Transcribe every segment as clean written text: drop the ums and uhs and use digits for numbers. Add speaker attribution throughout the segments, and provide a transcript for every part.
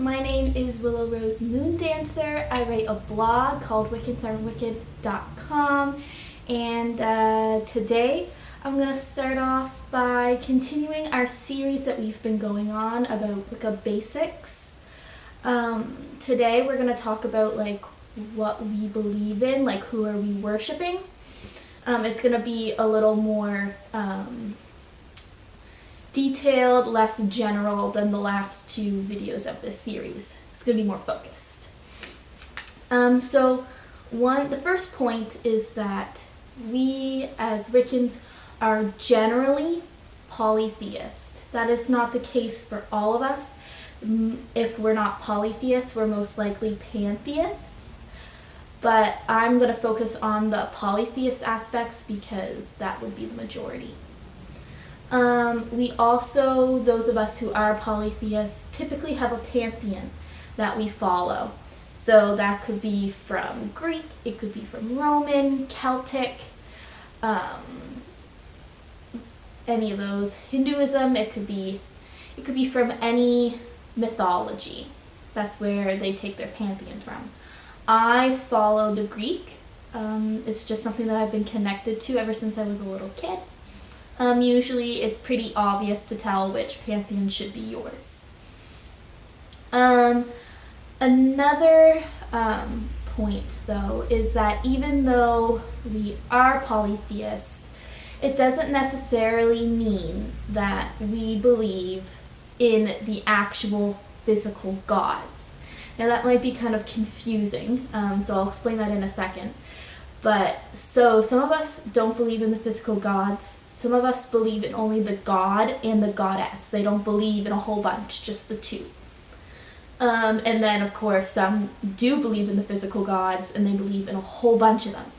Speaker 1: my name is Willow Rose Moondancer. I write a blog called wiccansarewicked.com, and today I'm going to start off by continuing our series that we've been going on about Wicca basics. Today we're going to talk about what we believe in, who are we worshiping. It's going to be a little more detailed, less general than the last two videos of this series. It's going to be more focused. The first point is that we as Wiccans are generally polytheist. That is not the case for all of us. If we're not polytheists, we're most likely pantheists. But I'm going to focus on the polytheist aspects because that would be the majority. We also, those of us who are polytheists, typically have a pantheon that we follow. So that could be from Greek, it could be from Roman, Celtic, any of those. Hinduism, it could be from any mythology. That's where they take their pantheon from. I follow the Greek. It's just something that I've been connected to ever since I was a little kid. Usually it's pretty obvious to tell which pantheon should be yours. Another point, though, is that even though we are polytheist, it doesn't necessarily mean that we believe in the actual physical gods. Now that might be kind of confusing, so I'll explain that in a second. So some of us don't believe in the physical gods. Some of us believe in only the god and the goddess. They don't believe in a whole bunch, just the two. And then, of course, some do believe in the physical gods and they believe in a whole bunch of them.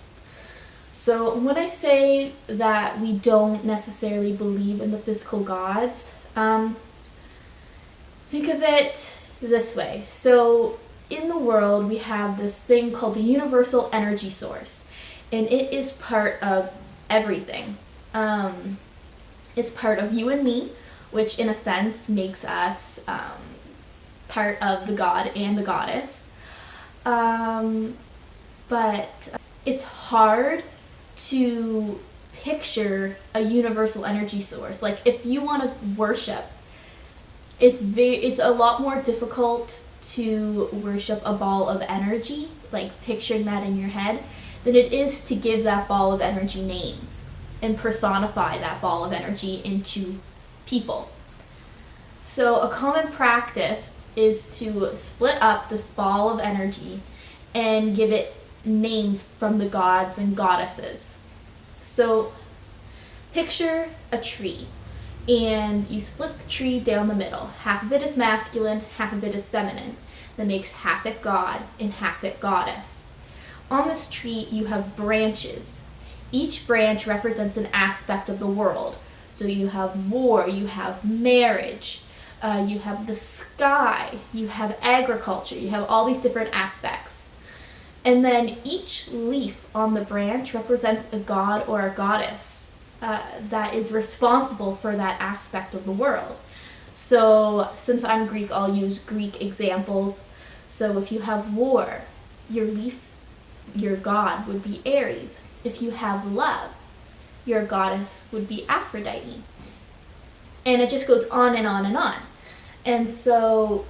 Speaker 1: So when I say that we don't necessarily believe in the physical gods, think of it this way. So in the world, we have this thing called the universal energy source, and it is part of everything. It's part of you and me, which in a sense makes us part of the god and the goddess. But it's hard to picture a universal energy source. If you want to worship, it's a lot more difficult to worship a ball of energy, picturing that in your head, than it is to give that ball of energy names and personify that ball of energy into people. So a common practice is to split up this ball of energy and give it names from the gods and goddesses. So picture a tree, and you split the tree down the middle. Half of it is masculine, half of it is feminine. That makes half it god and half it goddess. On this tree you have branches. Each branch represents an aspect of the world. So you have war, you have marriage, you have the sky, you have agriculture, you have all these different aspects. And then each leaf on the branch represents a god or a goddess that is responsible for that aspect of the world. So since I'm Greek, I'll use Greek examples. So if you have war, your god would be Ares. If you have love, your goddess would be Aphrodite. And it just goes on and on and on. And so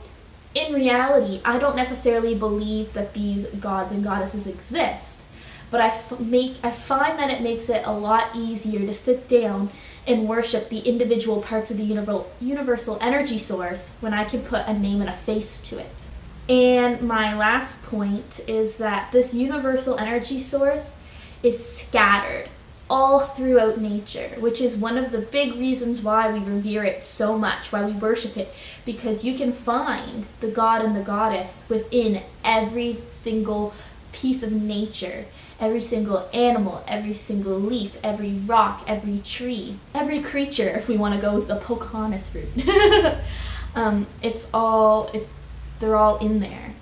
Speaker 1: in reality, I don't necessarily believe that these gods and goddesses exist, but I find that it makes it a lot easier to sit down and worship the individual parts of the universal energy source when I can put a name and a face to it. And my last point is that this universal energy source is scattered all throughout nature, which is one of the big reasons why we revere it so much, why we worship it, because you can find the god and the goddess within every single piece of nature, every single animal, every single leaf, every rock, every tree, every creature, if we want to go with the Pocahontas route. They're all in there.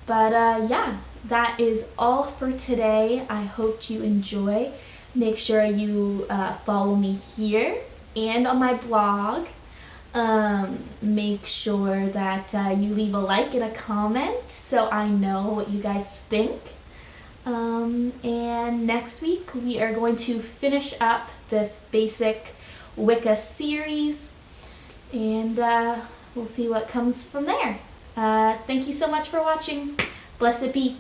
Speaker 1: But yeah, that is all for today. I hope you enjoy. Make sure you follow me here and on my blog. Make sure that you leave a like and a comment so I know what you guys think. And next week we are going to finish up this basic Wicca series, and we'll see what comes from there. Thank you so much for watching. Blessed be.